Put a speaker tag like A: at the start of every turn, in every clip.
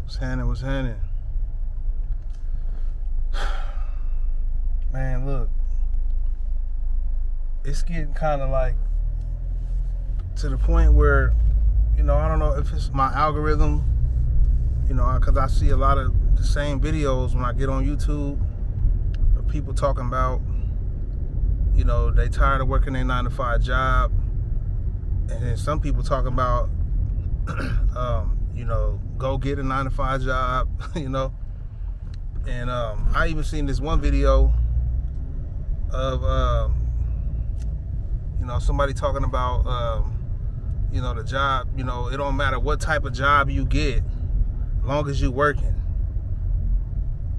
A: What's happening? Man, look. It's getting kind of like to the point where, I don't know if it's my algorithm, because I see a lot of the same videos when I get on YouTube of people talking about, they tired of working their 9-to-5 job. And then some people talking about, go get a 9-to-5 job, And I even seen this one video of, somebody talking about, the job, it don't matter what type of job you get, as long as you working.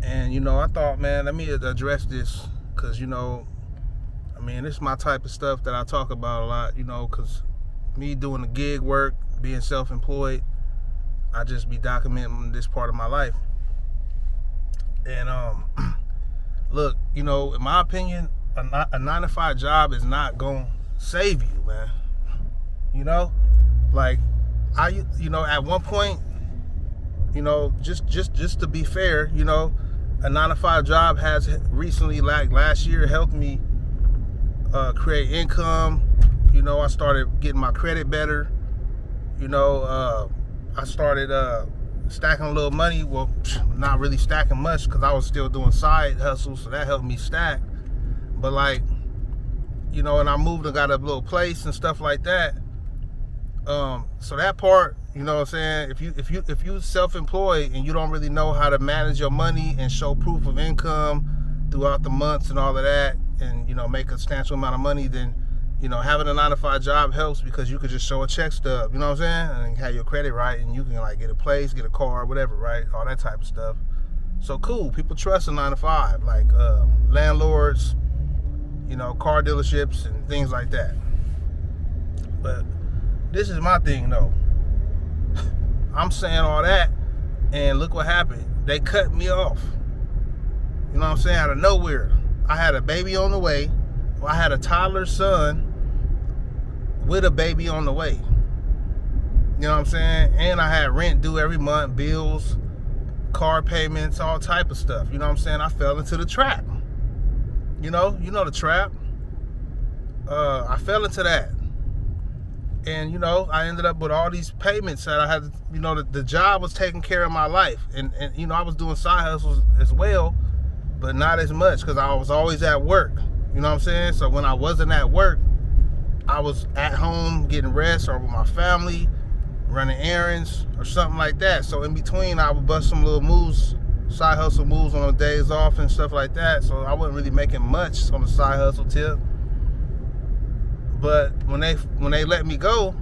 A: And, I thought, man, let me address this, because, this is my type of stuff that I talk about a lot, because me doing the gig work, being self-employed, I just be documenting this part of my life. And, look, in my opinion, a 9-to-5 job is not going to save you, man. Like, at one point, just to be fair, a 9-to-5 job has recently, like last year, helped me create income. I started getting my credit better. I started stacking a little money. Well, not really stacking much, because I was still doing side hustles, so that helped me stack. But like, and I moved and got a little place and stuff like that. So that part, what I'm saying, if you self-employed and you don't really know how to manage your money and show proof of income throughout the months and all of that, and make a substantial amount of money, then having a 9-to-5 job helps, because you could just show a check stub, you know what I'm saying, and have your credit right, and you can like get a place, get a car, whatever, right, all that type of stuff. So cool, people trust a 9-to-5, like landlords, car dealerships and things like that. But this is my thing though. I'm saying all that, and look what happened. They cut me off. You know what I'm saying? Out of nowhere. I had a baby on the way. Well, I had a toddler son with a baby on the way. You know what I'm saying? And I had rent due every month, bills, car payments, all type of stuff. You know what I'm saying? I fell into the trap. You know the trap. I fell into that. And, I ended up with all these payments that I had to, the job was taking care of my life. And I was doing side hustles as well, but not as much, because I was always at work. You know what I'm saying? So when I wasn't at work, I was at home getting rest, or with my family, running errands or something like that. So in between, I would bust some little moves, side hustle moves on the days off and stuff like that. So I wasn't really making much on the side hustle tip. But when they let me go,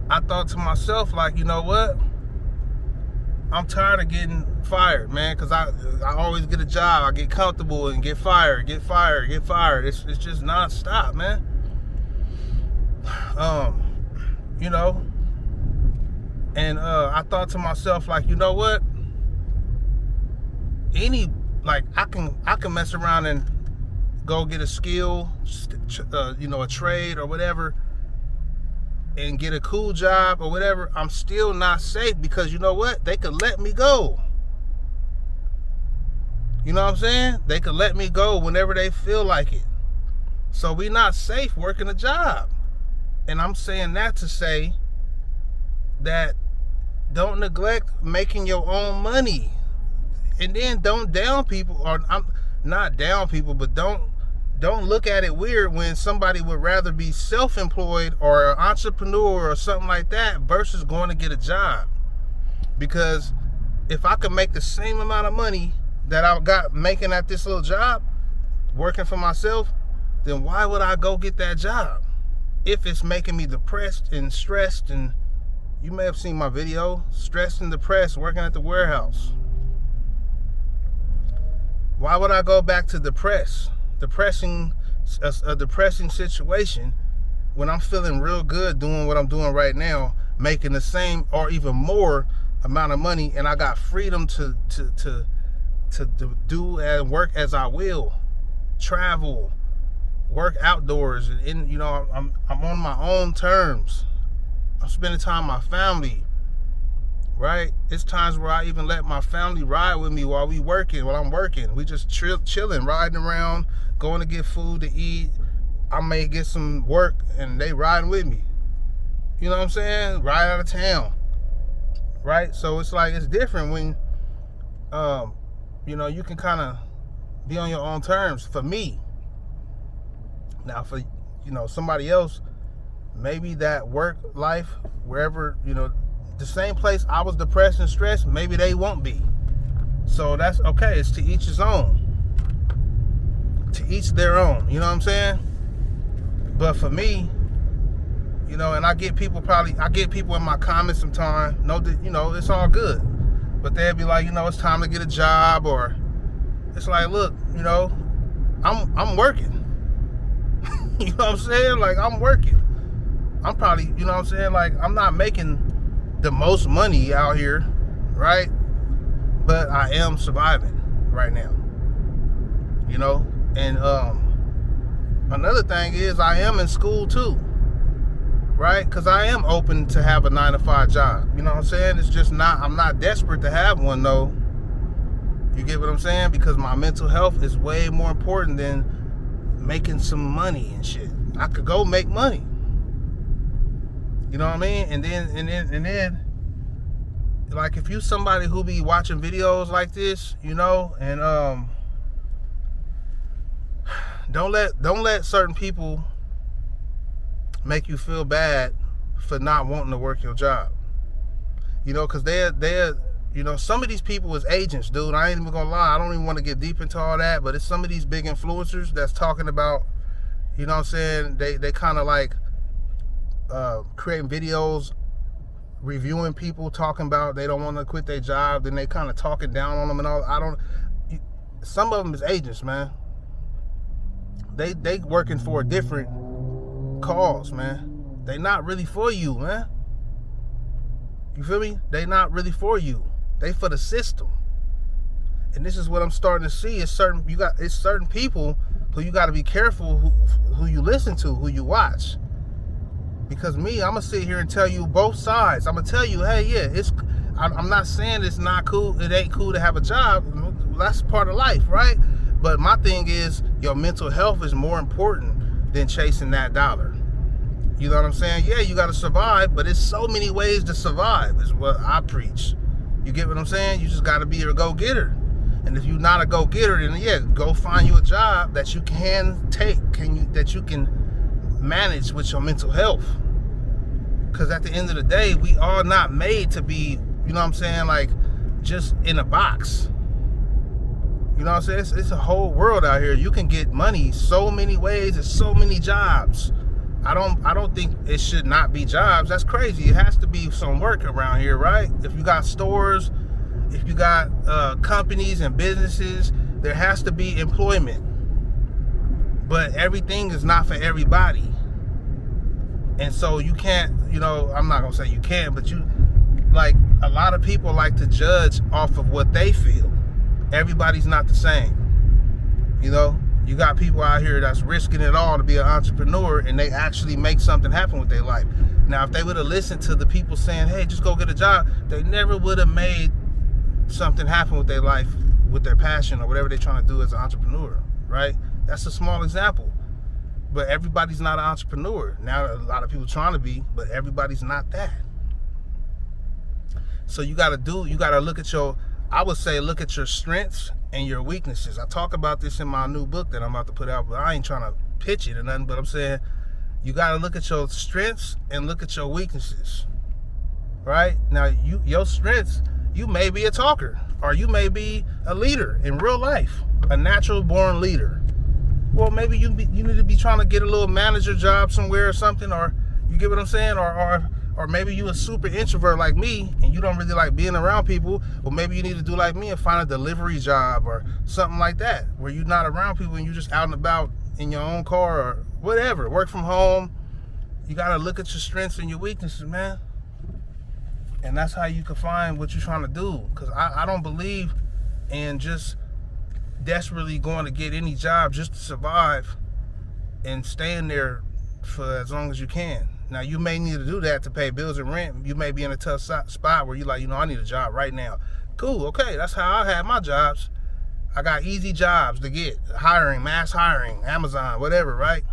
A: I thought to myself, like, you know what? I'm tired of getting fired, man, because I always get a job. I get comfortable and get fired. It's just nonstop, man. And I thought to myself, like, you know what? I can mess around and go get a skill, a trade or whatever, and get a cool job or whatever. I'm still not safe, because you know what? They could let me go. You know what I'm saying? They could let me go whenever they feel like it. So we not safe working a job. And I'm saying that to say that don't neglect making your own money. And then don't down people, or I'm not down people, but don't look at it weird when somebody would rather be self-employed or an entrepreneur or something like that versus going to get a job. Because if I could make the same amount of money that I got making at this little job, working for myself, then why would I go get that job? If it's making me depressed and stressed, and you may have seen my video, stressed and depressed working at the warehouse. Why would I go back to a depressing situation when I'm feeling real good doing what I'm doing right now, making the same or even more amount of money, and I got freedom to do and work as I will, travel, work outdoors, and I'm on my own terms. I'm spending time with my family. right? It's times where I even let my family ride with me while I'm working. We just chilling, riding around, going to get food to eat. I may get some work and they riding with me. You know what I'm saying? Ride out of town, right? So it's like, it's different when, you can kind of be on your own terms. For me, now for, somebody else, maybe that work life, wherever, the same place I was depressed and stressed, maybe they won't be. So that's okay. It's to each his own. To each their own. You know what I'm saying? But for me, and I get people in my comments sometimes, it's all good. But they'll be like, it's time to get a job, or it's like, look, I'm working. You know what I'm saying? Like, I'm working. I'm probably, like, I'm not making the most money out here, right? But I am surviving right now. And another thing is, I am in school too, right? Because I am open to have a 9-to-5 job. You know what I'm saying? It's just I'm not desperate to have one though. You get what I'm saying? Because my mental health is way more important than making some money and shit. I could go make money. You know what I mean? And then, like, if you somebody who be watching videos like this, and don't let certain people make you feel bad for not wanting to work your job. Because they're some of these people is agents, dude. I ain't even gonna lie. I don't even want to get deep into all that, but it's some of these big influencers that's talking about, you know what I'm saying? They kind of like creating videos, reviewing people, talking about they don't want to quit their job, then they kind of talking down on them and all. Some of them is agents, man. They working for a different cause, man. They not really for you, man. You feel me? They not really for you. They for the system. And this is what I'm starting to see. It's certain people who you got to be careful who you listen to, who you watch. Because me, I'm gonna sit here and tell you both sides. I'm gonna tell you, hey, yeah, I'm not saying it's not cool. It ain't cool to have a job. That's part of life, right? But my thing is, your mental health is more important than chasing that dollar. You know what I'm saying? Yeah, you got to survive, but it's so many ways to survive is what I preach. You get what I'm saying? You just got to be a go-getter. And if you're not a go-getter, then yeah, go find you a job that you can take, that you can manage with your mental health. Because at the end of the day, we are not made to be, you know what I'm saying, like, just in a box. You know what I'm saying? It's a whole world out here. You can get money so many ways. There's so many jobs. I don't think it should not be jobs. That's crazy. It has to be some work around here, right? If you got stores, if you got companies and businesses, there has to be employment. But everything is not for everybody. And so you can't, I'm not going to say you can't, but a lot of people like to judge off of what they feel. Everybody's not the same. You got people out here that's risking it all to be an entrepreneur, and they actually make something happen with their life. Now, if they would have listened to the people saying, hey, just go get a job, they never would have made something happen with their life, with their passion or whatever they're trying to do as an entrepreneur, right? That's a small example. But everybody's not an entrepreneur. Now, a lot of people trying to be, but everybody's not that. So you got to look at look at your strengths and your weaknesses. I talk about this in my new book that I'm about to put out, but I ain't trying to pitch it or nothing, but I'm saying you got to look at your strengths and look at your weaknesses, right? Now, your strengths, you may be a talker, or you may be a leader in real life, a natural born leader. Well, maybe you need to be trying to get a little manager job somewhere or something, or you get what I'm saying? Or maybe you a super introvert like me and you don't really like being around people. Well, maybe you need to do like me and find a delivery job or something like that, where you're not around people and you're just out and about in your own car or whatever. Work from home. You got to look at your strengths and your weaknesses, man. And that's how you can find what you're trying to do. Because I don't believe in just desperately going to get any job just to survive and staying there for as long as you can. Now, you may need to do that to pay bills and rent. You may be in a tough spot where you're like, I need a job right now. Cool, okay, that's how I had my jobs. I got easy jobs to get, hiring, mass hiring, Amazon, whatever, right?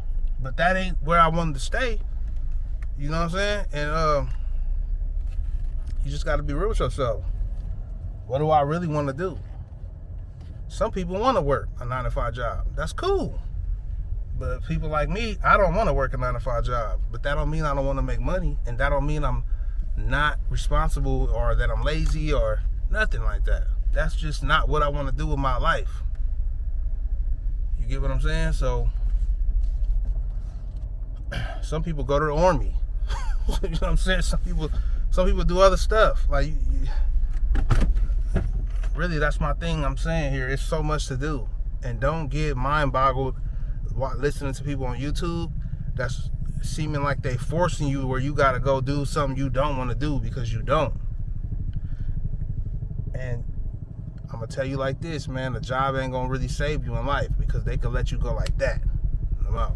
A: But that ain't where I wanted to stay. You know what I'm saying? And you just got to be real with yourself. What do I really want to do? Some people want to work a 9-to-5 job. That's cool. But people like me, I don't want to work a 9-to-5 job. But that don't mean I don't want to make money. And that don't mean I'm not responsible or that I'm lazy or nothing like that. That's just not what I want to do with my life. You get what I'm saying? So, some people go to the army. You know what I'm saying? Some people do other stuff. Like, really, that's my thing I'm saying here. It's so much to do. And don't get mind boggled listening to people on YouTube that's seeming like they forcing you where you got to go do something you don't want to do because you don't. And I'm going to tell you like this, man, the job ain't going to really save you in life because they could let you go like that. I'm out.